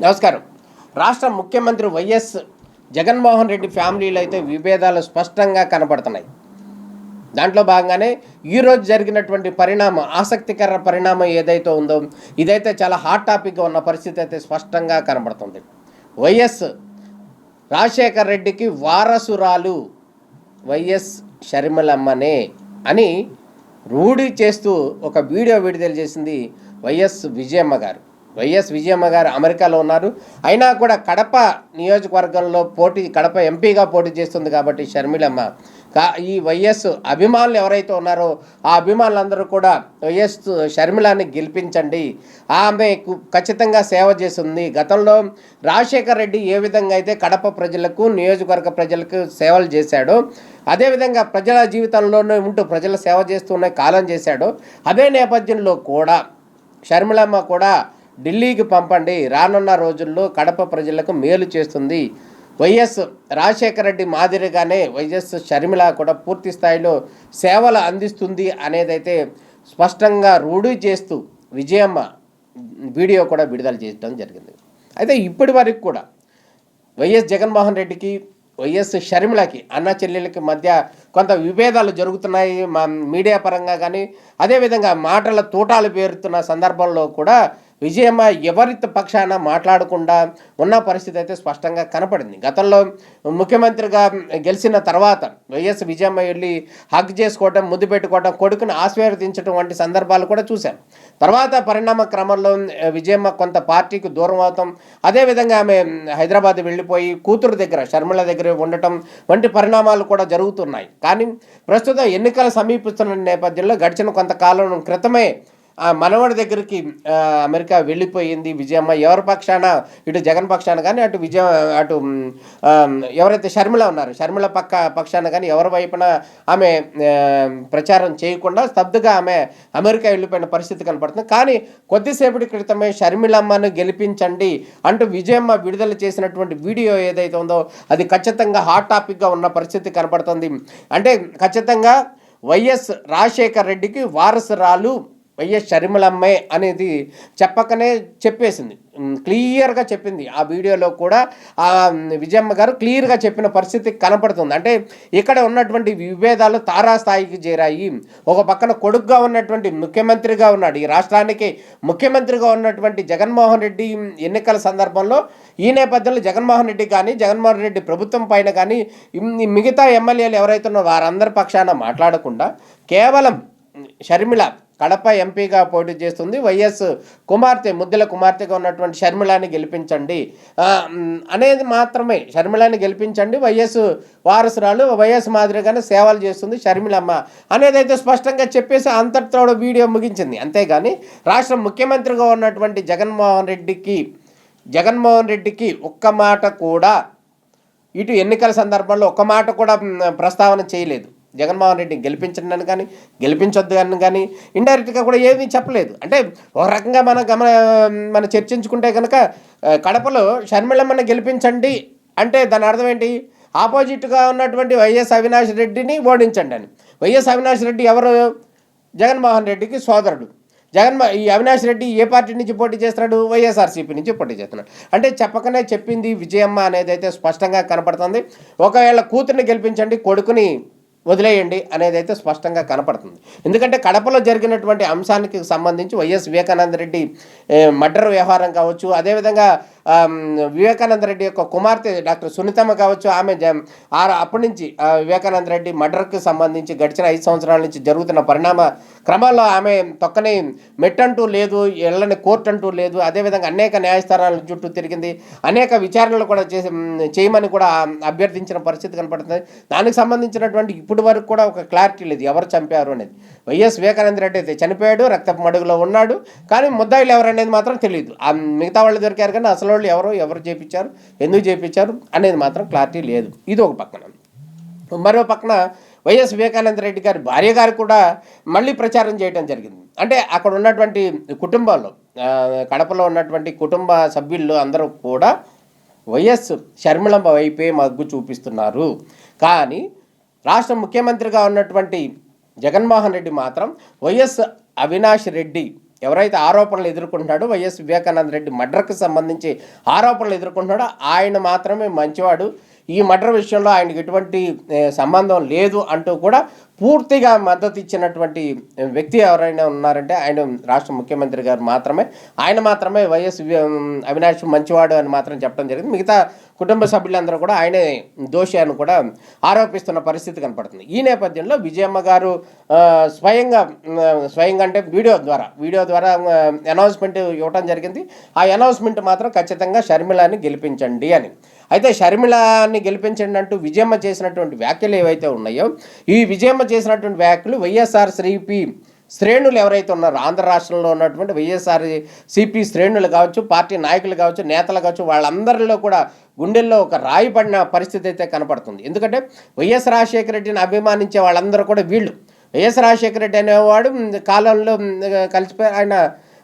నమస్కారం. రాష్ట్ర ముఖ్యమంత్రి వైఎస్ జగన్మోహన్ రెడ్డి ఫ్యామిలీలో అయితే విభేదాలు స్పష్టంగా కనపడుతున్నాయి. దాంట్లో భాగంగానే ఈరోజు జరిగినటువంటి ఆసక్తికర పరిణామం ఏదైతే ఉందో ఇదైతే చాలా హాట్ టాపిక్గా ఉన్న పరిస్థితి అయితే స్పష్టంగా కనబడుతుంది. వైఎస్ రాజశేఖర రెడ్డికి వారసురాలు వైఎస్ షర్మిలమ్మనే అని రూఢి చేస్తూ ఒక వీడియో విడుదల చేసింది వైఎస్ విజయమ్మ గారు అమెరికాలో ఉన్నారు. అయినా కూడా కడప నియోజకవర్గంలో కడప ఎంపీగా పోటీ చేస్తుంది కాబట్టి షర్మిలమ్మ ఈ వైఎస్ అభిమానులు ఎవరైతే ఉన్నారో ఆ అభిమానులందరూ కూడా వైఎస్ షర్మిలాని గెలిపించండి, ఆమె ఖచ్చితంగా సేవ చేస్తుంది. గతంలో రాజశేఖర రెడ్డి ఏ విధంగా అయితే కడప ప్రజలకు నియోజకవర్గ ప్రజలకు సేవలు చేశాడో అదేవిధంగా ప్రజల జీవితంలోనే ఉంటూ ప్రజల సేవ చేస్తూనే కాలం చేశాడో అదే నేపథ్యంలో కూడా షర్మిలమ్మ కూడా ఢిల్లీకి పంపండి, రానున్న రోజుల్లో కడప ప్రజలకు మేలు చేస్తుంది. వైఎస్ రాజశేఖర రెడ్డి మాదిరిగానే వైఎస్ షర్మిల కూడా పూర్తి స్థాయిలో సేవలు అందిస్తుంది అనేదైతే స్పష్టంగా రూఢి చేస్తూ విజయమ్మ వీడియో కూడా విడుదల చేయడం జరిగింది. అయితే ఇప్పటి వరకు కూడా వైఎస్ జగన్మోహన్ రెడ్డికి వైఎస్ షర్మిలకి అన్న చెల్లెలకి మధ్య కొంత విభేదాలు జరుగుతున్నాయి మీడియా పరంగా కానీ అదేవిధంగా మాటల తూటాలు పేరుతున్న సందర్భంలో కూడా విజయమ్మ ఎవరి పక్షాన మాట్లాడకుండా ఉన్న పరిస్థితి అయితే స్పష్టంగా కనపడింది. గతంలో ముఖ్యమంత్రిగా గెలిచిన తర్వాత వైఎస్ విజయమ్మ వెళ్ళి హగ్ చేసుకోవడం, ముద్దు పెట్టుకోవడం, కొడుకుని ఆశీర్వదించడం వంటి సందర్భాలు కూడా చూశాం. తర్వాత పరిణామ క్రమంలో విజయమ్మ కొంత పార్టీకి దూరం అవటం, అదేవిధంగా ఆమె హైదరాబాద్ వెళ్ళిపోయి కూతురు దగ్గర షర్మిల దగ్గర ఉండటం వంటి పరిణామాలు కూడా జరుగుతున్నాయి. కానీ ప్రస్తుతం ఎన్నికలు సమీపిస్తున్న నేపథ్యంలో గడిచిన కొంతకాలం క్రితమే మనవడి దగ్గరికి అమెరికా వెళ్ళిపోయింది విజయమ్మ. ఎవరి పక్షాన ఇటు జగన్ పక్షాన కానీ అటు ఎవరైతే షర్మిల ఉన్నారో షర్మిల పక్షాన కానీ ఎవరి వైపున ఆమె ప్రచారం చేయకుండా స్తబ్దుగా ఆమె అమెరికా వెళ్ళిపోయిన పరిస్థితి కనపడుతుంది. కానీ కొద్దిసేపటి క్రితమే షర్మిలమ్మను గెలిపించండి అంటూ విజయమ్మ విడుదల చేసినటువంటి వీడియో ఏదైతే ఉందో అది ఖచ్చితంగా హాట్ టాపిక్గా ఉన్న పరిస్థితి కనపడుతుంది. అంటే ఖచ్చితంగా వైఎస్ రాజశేఖర రెడ్డికి వారసురాలు వైఎస్ షర్మిలమ్మే అనేది చెప్పకనే చెప్పేసింది, క్లియర్గా చెప్పింది. ఆ వీడియోలో కూడా ఆ విజయమ్మ గారు క్లియర్గా చెప్పిన పరిస్థితి కనపడుతుంది. అంటే ఇక్కడ ఉన్నటువంటి విభేదాలు తారాస్థాయికి చేరాయి. ఒక పక్కన కొడుకుగా ఉన్నటువంటి ముఖ్యమంత్రిగా ఉన్నాడు, ఈ రాష్ట్రానికి ముఖ్యమంత్రిగా ఉన్నటువంటి జగన్మోహన్ రెడ్డి ఎన్నికల సందర్భంలో ఈ నేపథ్యంలో జగన్మోహన్ రెడ్డి కానీ జగన్మోహన్ రెడ్డి ప్రభుత్వం పైన కానీ మిగతా ఎమ్మెల్యేలు ఎవరైతే ఉన్నారో వారందరి పక్షాన మాట్లాడకుండా కేవలం షర్మిల కడప ఎంపీగా పోటీ చేస్తుంది, వైఎస్ ముద్దుల కుమార్తెగా ఉన్నటువంటి షర్మిలాని గెలిపించండి అనేది మాత్రమే. షర్మిలాని గెలిపించండి, వైఎస్ వారసురాలు వైఎస్ మాదిరిగానే సేవలు చేస్తుంది షర్మిలమ్మ అనేదైతే స్పష్టంగా చెప్పేసి అంతటితో వీడియో ముగించింది. అంతేగాని రాష్ట్ర ముఖ్యమంత్రిగా ఉన్నటువంటి జగన్మోహన్ రెడ్డికి ఒక్క మాట కూడా ఇటు ఎన్నికల సందర్భంలో ఒక్క మాట కూడా ప్రస్తావన చేయలేదు. జగన్మోహన్ రెడ్డిని గెలిపించండి కానీ గెలిపించొద్దు అని కానీ ఇండైరెక్ట్గా కూడా ఏమీ చెప్పలేదు. అంటే ఒక రకంగా మనం చర్చించుకుంటే కనుక కడపలో షర్మిలమ్మని గెలిపించండి అంటే దాని అర్థం ఏంటి? ఆపోజిట్గా ఉన్నటువంటి వైఎస్ అవినాష్ రెడ్డిని ఓడించండి అని. వైఎస్ అవినాష్ రెడ్డి ఎవరు? జగన్మోహన్ రెడ్డికి సోదరుడు. ఈ అవినాష్ రెడ్డి ఏ పార్టీ నుంచి పోటీ చేస్తున్నాడు? వైఎస్ఆర్సీపీ నుంచి పోటీ చేస్తున్నాడు. అంటే చెప్పకనే చెప్పింది విజయమ్మ అనేది అయితే స్పష్టంగా కనపడుతుంది. ఒకవేళ కూతుర్ని గెలిపించండి, కొడుకుని వదిలేయండి అనేది అయితే స్పష్టంగా కనపడుతుంది. ఎందుకంటే కడపలో జరిగినటువంటి అంశానికి సంబంధించి వైఎస్ వివేకానంద రెడ్డి మర్డర్ వ్యవహారం కావచ్చు, అదేవిధంగా వివేకానంద రెడ్డి యొక్క కుమార్తె డాక్టర్ సునీతమ్మ కావచ్చు, ఆమె అప్పటి నుంచి వివేకానంద రెడ్డి మర్డర్కి సంబంధించి గడిచిన 5 సంవత్సరాల నుంచి జరుగుతున్న పరిణామ క్రమాల్లో ఆమె తొక్కని మెట్టంటూ లేదు, ఎళ్ళని కోర్టు అంటూ లేదు. అదేవిధంగా అనేక న్యాయస్థానాల చుట్టూ తిరిగింది, అనేక విచారణలు కూడా చేయమని కూడా అభ్యర్థించిన పరిస్థితి కనపడుతుంది. దానికి సంబంధించినటువంటి ఇప్పటి వరకు కూడా ఒక క్లారిటీ లేదు ఎవరు చంపారు అనేది. వైఎస్ వివేకానంద రెడ్డి అయితే చనిపోయాడు, రక్తపు మడుగులో ఉన్నాడు, కానీ ముద్దాయిలు ఎవరనేది మాత్రం తెలియదు. మిగతా వాళ్ళు దొరికారు కానీ అసలు వాళ్ళు ఎవరు చేయించారు, ఎందుకు చేయించారు అనేది మాత్రం క్లారిటీ లేదు. ఇది ఒక పక్కన. మరో పక్కన వైఎస్ వివేకానంద రెడ్డి గారి భార్య గారు కూడా మళ్ళీ ప్రచారం చేయడం జరిగింది. అంటే అక్కడ ఉన్నటువంటి కుటుంబాల్లో కడపలో ఉన్నటువంటి కుటుంబ సభ్యులు అందరూ కూడా వైఎస్ షర్మిలమ్మ వైపే మగ్గు చూపిస్తున్నారు. కానీ రాష్ట్ర ముఖ్యమంత్రిగా ఉన్నటువంటి జగన్మోహన్ రెడ్డి మాత్రం వైఎస్ అవినాష్ రెడ్డి ఎవరైతే ఆరోపణలు ఎదుర్కొంటున్నాడో వైఎస్ వివేకానంద రెడ్డి మర్డర్కి సంబంధించి ఆరోపణలు ఎదుర్కొంటున్నాడో ఆయన మాత్రమే మంచివాడు, ఈ మర్డర్ విషయంలో ఆయనకి ఎటువంటి సంబంధం లేదు అంటూ కూడా పూర్తిగా మద్దతు ఇచ్చినటువంటి వ్యక్తి ఎవరైనా ఉన్నారంటే ఆయన రాష్ట్ర ముఖ్యమంత్రి గారు మాత్రమే. ఆయన మాత్రమే వైఎస్ అవినాష్ మంచివాడు అని మాత్రం చెప్పడం జరిగింది. మిగతా కుటుంబ సభ్యులందరూ కూడా ఆయనే దోషి అని కూడా ఆరోపిస్తున్న పరిస్థితి కనపడుతుంది. ఈ నేపథ్యంలో విజయమ్మ గారు స్వయంగా అంటే వీడియో ద్వారా అనౌన్స్మెంట్ ఇవ్వడం జరిగింది. ఆ అనౌన్స్మెంట్ మాత్రం ఖచ్చితంగా షర్మిలాని గెలిపించండి అని. అయితే షర్మిలాని గెలిపించండి అంటూ విజయమ్మ చేసినటువంటి వ్యాఖ్యలు ఏవైతే ఉన్నాయో, ఈ విజయమ్మ చేసినటువంటి వ్యాఖ్యలు వైఎస్ఆర్సీపీ శ్రేణులు ఎవరైతే ఉన్నారో, ఆంధ్ర రాష్ట్రంలో ఉన్నటువంటి వైఎస్ఆర్సీపీ శ్రేణులు కావచ్చు, పార్టీ నాయకులు కావచ్చు, నేతలు కావచ్చు, వాళ్ళందరిలో కూడా గుండెల్లో ఒక రాయి పడిన పరిస్థితి అయితే కనపడుతుంది. ఎందుకంటే వైఎస్ రాజశేఖర రెడ్డిని అభిమానించే వాళ్ళందరూ కూడా వీళ్ళు. వైఎస్ రాజశేఖర రెడ్డి అనేవాడు కాలంలో కలిసిపోయి ఆయన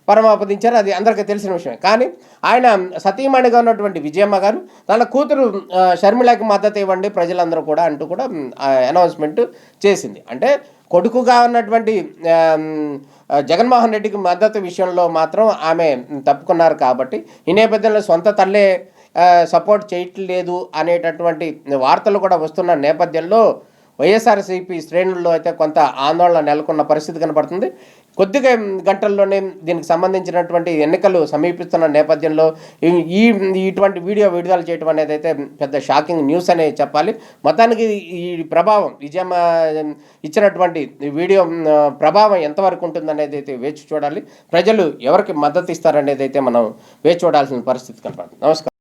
పరమాపదించారు, అది అందరికీ తెలిసిన విషయమే. కానీ ఆయన సతీమణిగా ఉన్నటువంటి విజయమ్మ గారు తన కూతురు షర్మిలకి మద్దతు ఇవ్వండి ప్రజలందరూ కూడా అంటూ కూడా అనౌన్స్మెంట్ చేసింది. అంటే కొడుకుగా ఉన్నటువంటి జగన్మోహన్ రెడ్డికి మద్దతు విషయంలో మాత్రం ఆమె తప్పుకున్నారు. కాబట్టి ఈ నేపథ్యంలో సొంత తల్లే సపోర్ట్ చేయట్లేదు అనేటటువంటి వార్తలు కూడా వస్తున్న నేపథ్యంలో వైఎస్ఆర్సీపీ శ్రేణుల్లో అయితే కొంత ఆందోళన నెలకొన్న పరిస్థితి కనపడుతుంది. కొద్దిగా గంటల్లోనే దీనికి సంబంధించినటువంటి ఎన్నికలు సమీపిస్తున్న నేపథ్యంలో ఇటువంటి వీడియో విడుదల చేయడం అనేది అయితే పెద్ద షాకింగ్ న్యూస్ అనే చెప్పాలి. మొత్తానికి ఈ ప్రభావం విజయమ్మ ఇచ్చినటువంటి వీడియో ప్రభావం ఎంతవరకు ఉంటుందనేది అయితే వేచి చూడాలి. ప్రజలు ఎవరికి మద్దతు ఇస్తారనేది అయితే మనం వేచి చూడాల్సిన పరిస్థితి కనపడుతుంది. నమస్కారం.